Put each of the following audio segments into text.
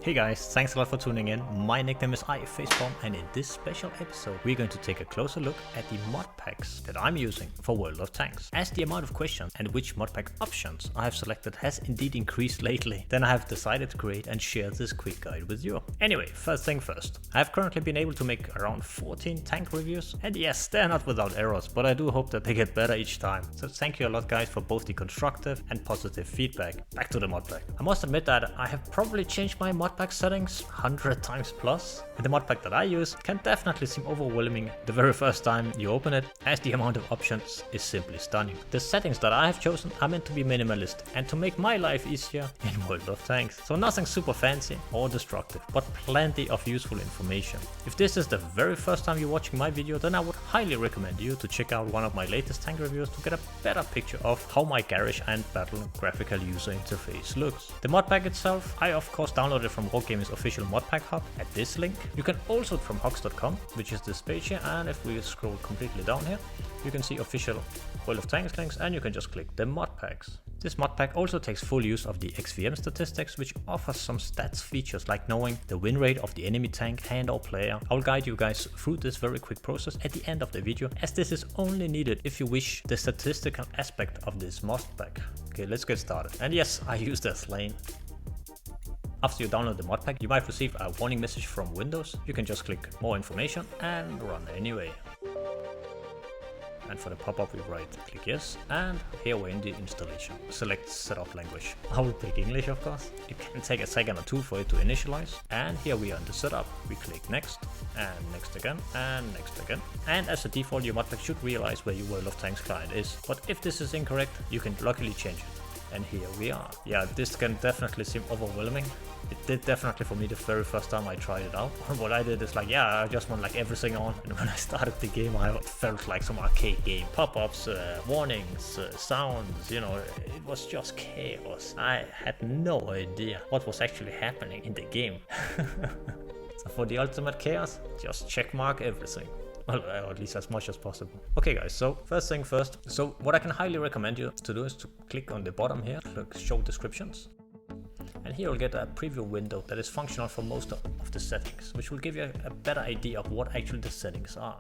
Hey guys, thanks a lot for tuning in. My nickname is iFaceBomb, and in this special episode we're going to take a closer look at the mod packs that I'm using for World of Tanks. As the amount of questions and which mod pack options I have selected has indeed increased lately, then I have decided to create and share this quick guide with you. Anyway, first thing first, I have currently been able to make around 14 tank reviews, and yes, they're not without errors, but I do hope that they get better each time. So thank you a lot guys for both the constructive and positive feedback. Back to the mod pack. I must admit that I have probably changed my mod pack settings 100 times plus, and the mod pack that I use can definitely seem overwhelming the very first time you open it, as the amount of options is simply stunning. The settings that I have chosen are meant to be minimalist and to make my life easier in World of Tanks. So nothing super fancy or destructive, but plenty of useful information. If this is the very first time you're watching my video, then I would highly recommend you to check out one of my latest tank reviews to get a better picture of how my Garage and Battle graphical user interface looks. The mod pack itself, I of course downloaded from Wargaming's official ModPack hub at this link. You can also from hogs.com, which is this page here, and if we scroll completely down here, you can see official World of Tanks links, and you can just click the mod packs. This mod pack also takes full use of the XVM statistics, which offers some stats features like knowing the win rate of the enemy tank and or player. I will guide you guys through this very quick process at the end of the video, as this is only needed if you wish the statistical aspect of this mod pack. Okay, let's get started. And yes, I used Aslain. After you download the mod pack, you might receive a warning message from Windows. You can just click more information and run anyway. And for the pop-up we write click yes, and here we're in the installation. Select setup language. I will pick English of course. It can take a second or two for it to initialize. And here we are in the setup. We click next, and next again, and next again. And as a default your mod pack should realize where your World of Tanks client is. But if this is incorrect, you can luckily change it. And here we are. Yeah, this can definitely seem overwhelming. It did definitely for me the very first time I tried it out. What I did is like, yeah, I just want like everything on. And when I started the game, I felt like some arcade game. Pop-ups, warnings, sounds, you know, it was just chaos. I had no idea what was actually happening in the game. So for the ultimate chaos, just checkmark everything. Well, or at least as much as possible. Okay guys, so first thing first. So what I can highly recommend you to do is to click on the bottom here, click show descriptions. And here you'll get a preview window that is functional for most of the settings, which will give you a better idea of what actually the settings are.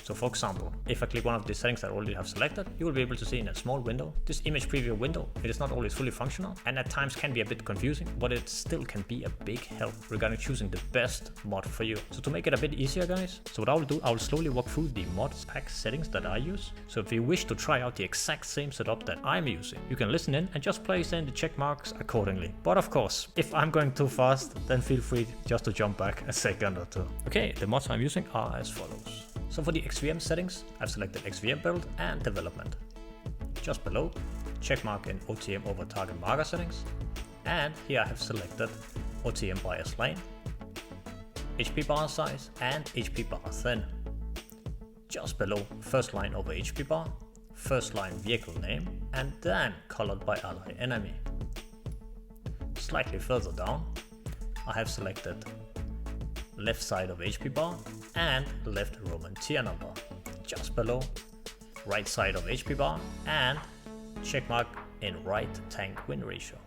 So for example, if I click one of the settings that I already have selected, you will be able to see in a small window, this image preview window. It is not always fully functional and at times can be a bit confusing, but it still can be a big help regarding choosing the best mod for you. So to make it a bit easier guys, so what I will do, I will slowly walk through the mod pack settings that I use. So if you wish to try out the exact same setup that I'm using, you can listen in and just place in the check marks accordingly. But of course, if I'm going too fast, then feel free just to jump back a second or two. Okay, the mods I'm using are as follows. So for the XVM settings, I've selected XVM build and development. Just below, checkmark in OTM over target marker settings. And here I have selected OTM by Aslain, HP bar size and HP bar thin. Just below, first line over HP bar, first line vehicle name, and then colored by ally enemy. Slightly further down, I have selected left side of HP bar and left Roman tier number. Just below, right side of HP bar and checkmark in right tank win ratio.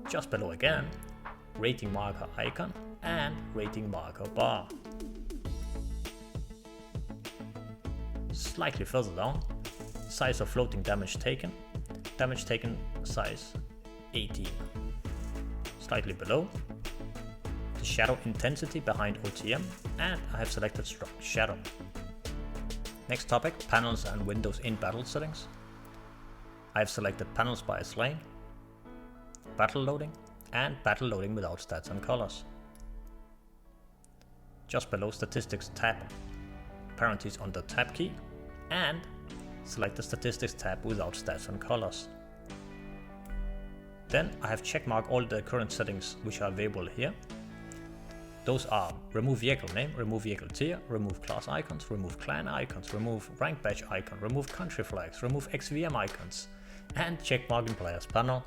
Just below again, rating marker icon and rating marker bar. Slightly further down, size of floating damage taken size 18. Slightly below, the shadow intensity behind OTM, and I have selected strong shadow. Next topic, panels and windows in battle settings. I have selected panels by Aslain, battle loading, and battle loading without stats and colors. Just below statistics tab, parentheses under tab key, and select the statistics tab without stats and colors. Then I have checkmarked all the current settings which are available here. Those are remove vehicle name, remove vehicle tier, remove class icons, remove clan icons, remove rank badge icon, remove country flags, remove XVM icons, and checkmark in players panel,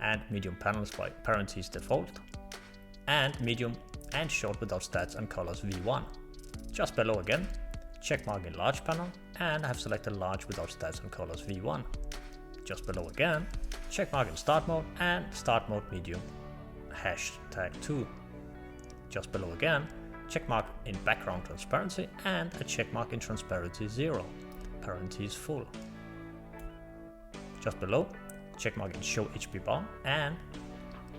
and medium panels by parentheses default, and medium and short without stats and colors V1. Just below again, checkmark in large panel, and I have selected large without stats and colors V1. Just below again, checkmark in start mode and start mode medium #2. Just below again, checkmark in background transparency and a checkmark in transparency 0, parentheses full. Just below, checkmark in show HP bar and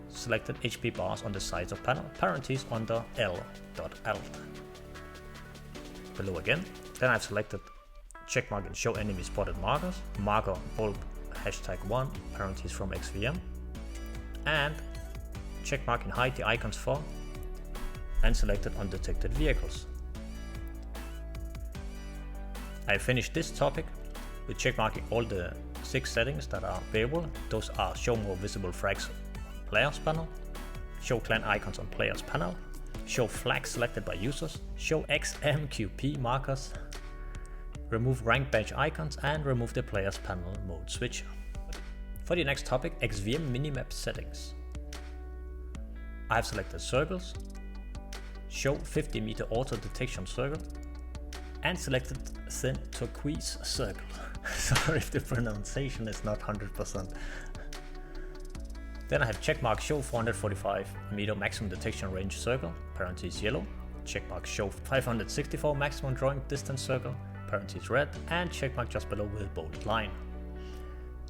selected HP bars on the sides of panel, parentheses under L.alt. Below again, then I've selected checkmark in show enemy spotted markers, marker bulb #1, parentheses from XVM, and checkmark in hide the icons for, and selected undetected vehicles. I finished this topic with checkmarking all the 6 settings that are available. Those are show more visible frags players panel, show clan icons on players panel, show flags selected by users, show XMQP markers, remove rank badge icons, and remove the players panel mode switcher. For the next topic, XVM Minimap settings. I have selected circles, show 50 meter auto detection circle, and selected thin turquoise circle. Sorry if the pronunciation is not 100%. Then I have checkmark show 445 meter maximum detection range circle, parentheses yellow, checkmark show 564 maximum drawing distance circle, parentheses red, and checkmark just below with bolded line.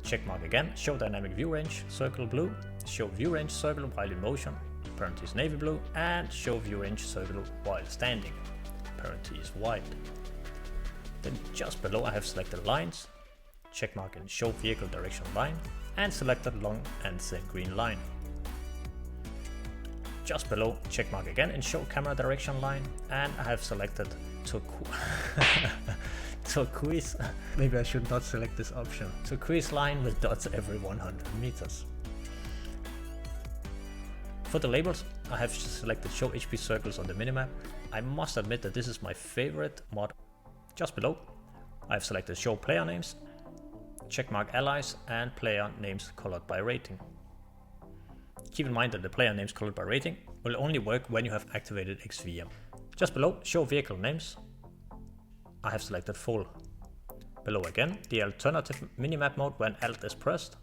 Checkmark again, show dynamic view range circle blue, show view range circle while in motion, parentheses navy blue, and show view range circle while standing, parentheses white. Then just below I have selected lines, checkmark in show vehicle direction line, and selected long and thin green line. Just below, checkmark again in show camera direction line, and I have selected turquoise. Maybe I should not select this option. Turquoise line with dots every 100 meters. For the labels, I have selected show HP circles on the minimap. I must admit that this is my favorite mod. Just below, I have selected show player names, checkmark allies, and player names colored by rating. Keep in mind that the player names colored by rating will only work when you have activated XVM. Just below, show vehicle names. I have selected full. Below again, the alternative minimap mode when Alt is pressed.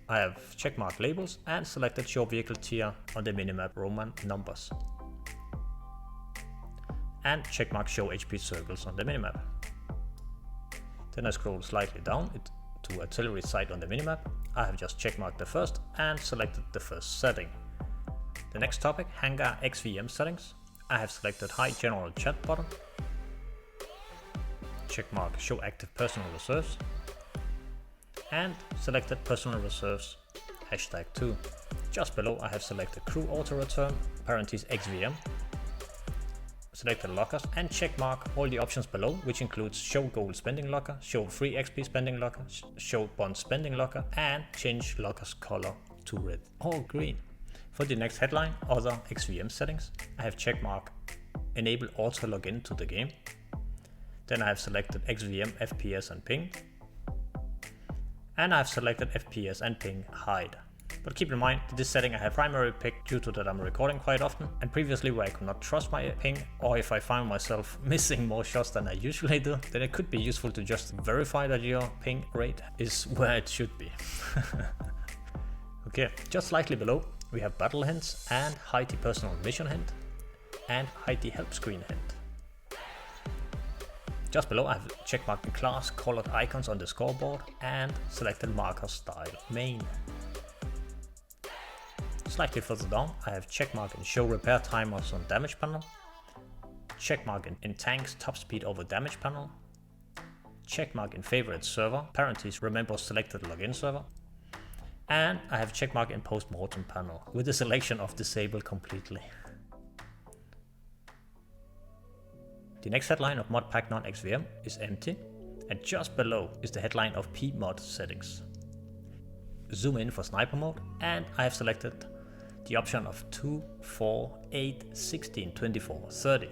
I have checkmark labels and selected show vehicle tier on the minimap Roman numbers. And checkmark show HP circles on the minimap. Then I scroll slightly down to artillery site on the minimap. I have just checkmarked the first and selected the first setting. The next topic, Hangar XVM settings. I have selected hide general chat button. Checkmark show active personal reserves. And selected personal reserves #2. Just below I have selected crew auto return, parentheses XVM. Selected lockers and checkmark all the options below, which includes show gold spending locker, show free XP spending locker, show bond spending locker, and change locker's color to red or green. For the next headline, other XVM settings, I have checkmark enable auto login to the game. Then I have selected XVM FPS and ping. And I have selected FPS and ping hide. But keep in mind, this setting I have primarily picked due to that I'm recording quite often, and previously where I could not trust my ping, or if I find myself missing more shots than I usually do, then it could be useful to just verify that your ping rate is where it should be. Okay, just slightly below we have battle hints and hide the personal mission hint and hide the help screen hint. Just below I have checkmarked the class colored icons on the scoreboard and selected marker style main. Slightly further down I have checkmark and show repair timers on damage panel, checkmark in tanks top speed over damage panel, checkmark in favorite server, parentheses remember selected login server, and I have checkmark in post-mortem panel with the selection of disable completely. The next headline of Modpack non-XVM is empty, and just below is the headline of PMod settings. Zoom in for sniper mode, and I have selected the option of 2, 4, 8, 16, 24, 30.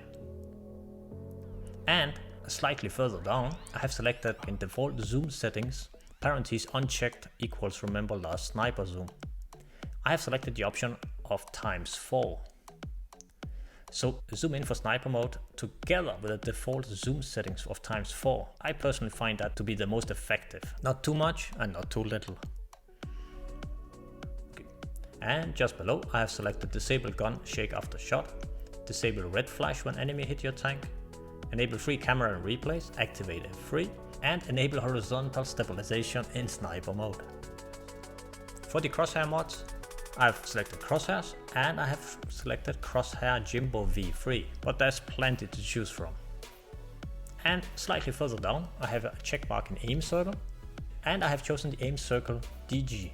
And slightly further down, I have selected in default zoom settings, parentheses unchecked equals remember last sniper zoom. I have selected the option of ×4. So zoom in for sniper mode together with the default zoom settings of ×4. I personally find that to be the most effective. Not too much and not too little. And just below I have selected disable gun shake after shot, disable red flash when enemy hit your tank, enable free camera and replays, activate F3, and enable horizontal stabilization in sniper mode. For the crosshair mods, I've selected crosshairs and I have selected crosshair Jimbo V3, but there's plenty to choose from. And slightly further down I have a check mark in aim circle, and I have chosen the aim circle DG.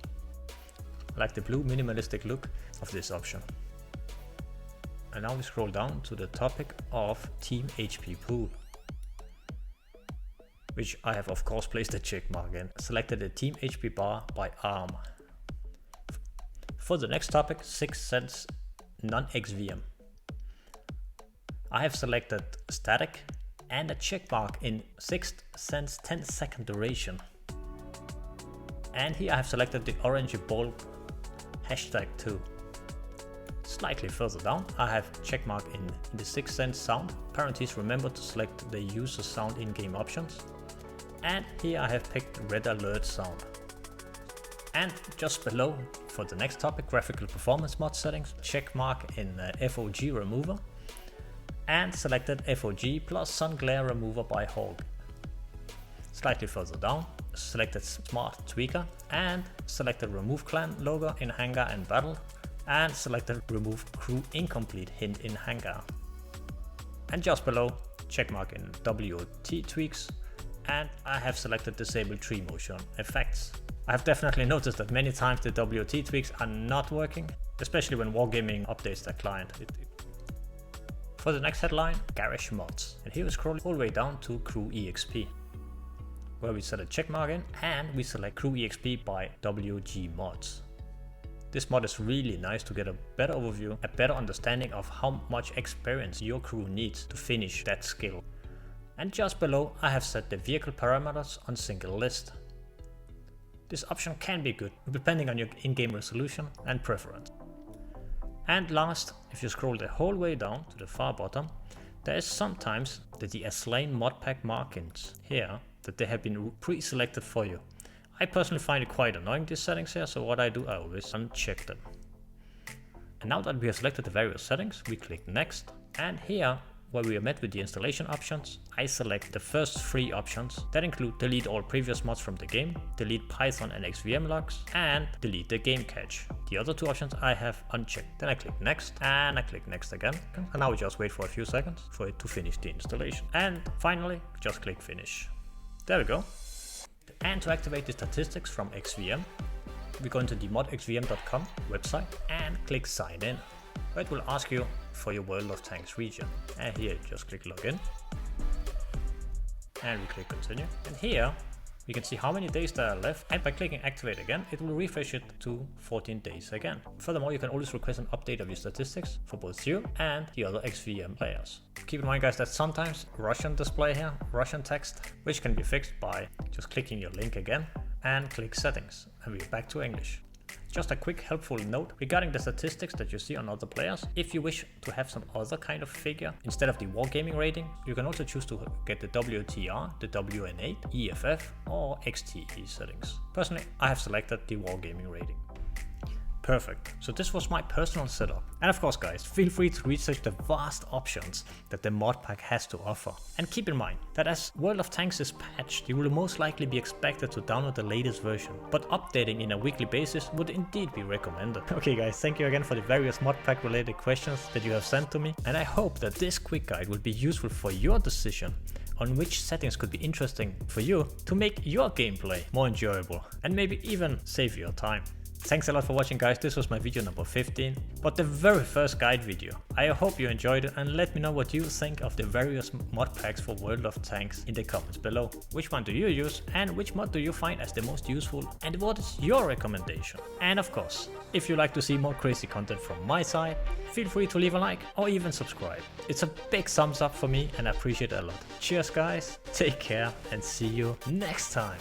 I like the blue minimalistic look of this option. And now we scroll down to the topic of Team HP Pool, which I have of course placed a check mark in. Selected the Team HP bar by arm. For the next topic, 6th sense non-XVM. I have selected static and a check mark in 6th sense 10-second duration. And here I have selected the orange bulb #2. Slightly further down I have check mark in the 6th sense sound. Parentheses, remember to select the user sound in-game options. And here I have picked red alert sound. And just below, for the next topic, graphical performance mod settings, check mark in FOG remover, and selected FOG plus sun glare remover by Hawk. Slightly further down, selected smart tweaker and selected remove clan logo in Hangar and Battle, and selected remove crew incomplete hint in Hangar. And just below, check mark in WT tweaks, and I have selected disable tree motion effects. I have definitely noticed that many times the WT tweaks are not working, especially when Wargaming updates their client. For the next headline, Garage Mods. And here we scroll all the way down to Crew EXP, where we set a check mark in and we select Crew EXP by WG Mods. This mod is really nice to get a better overview, a better understanding of how much experience your crew needs to finish that skill. And just below I have set the vehicle parameters on single list. This option can be good depending on your in-game resolution and preference. And last, if you scroll the whole way down to the far bottom, there is sometimes that the Aslain ModPack markings here that they have been pre-selected for you. I personally find it quite annoying, these settings here, so what I do, I always uncheck them. And now that we have selected the various settings, we click next, and here where we are met with the installation options, I select the first 3 options that include delete all previous mods from the game, delete Python and XVM logs, and delete the game cache. The other 2 options I have unchecked. Then I click next and I click next again. And now we just wait for a few seconds for it to finish the installation. And finally, just click finish. There we go. And to activate the statistics from XVM, we go into the modxvm.com website and click sign in. It will ask you for your World of Tanks region, and here just click login and we click continue, and here we can see how many days there are left, and by clicking activate again it will refresh it to 14 days again. Furthermore, you can always request an update of your statistics for both you and the other XVM players. Keep in mind guys that sometimes Russian display here, Russian text, which can be fixed by just clicking your link again and click settings, and we're back to English. Just a quick helpful note regarding the statistics that you see on other players. If you wish to have some other kind of figure instead of the Wargaming rating, you can also choose to get the WTR, the WN8, EFF or XTE settings. Personally, I have selected the Wargaming rating. Perfect. So this was my personal setup. And of course guys, feel free to research the vast options that the Modpack has to offer. And keep in mind that as World of Tanks is patched, you will most likely be expected to download the latest version, but updating in a weekly basis would indeed be recommended. Okay guys, thank you again for the various Modpack related questions that you have sent to me, and I hope that this quick guide will be useful for your decision on which settings could be interesting for you to make your gameplay more enjoyable and maybe even save your time. Thanks a lot for watching guys, this was my video number 15, but the very first guide video. I hope you enjoyed it, and let me know what you think of the various mod packs for World of Tanks in the comments below. Which one do you use and which mod do you find as the most useful, and what is your recommendation? And of course, if you like to see more crazy content from my side, feel free to leave a like or even subscribe. It's a big thumbs up for me and I appreciate it a lot. Cheers guys, take care and see you next time.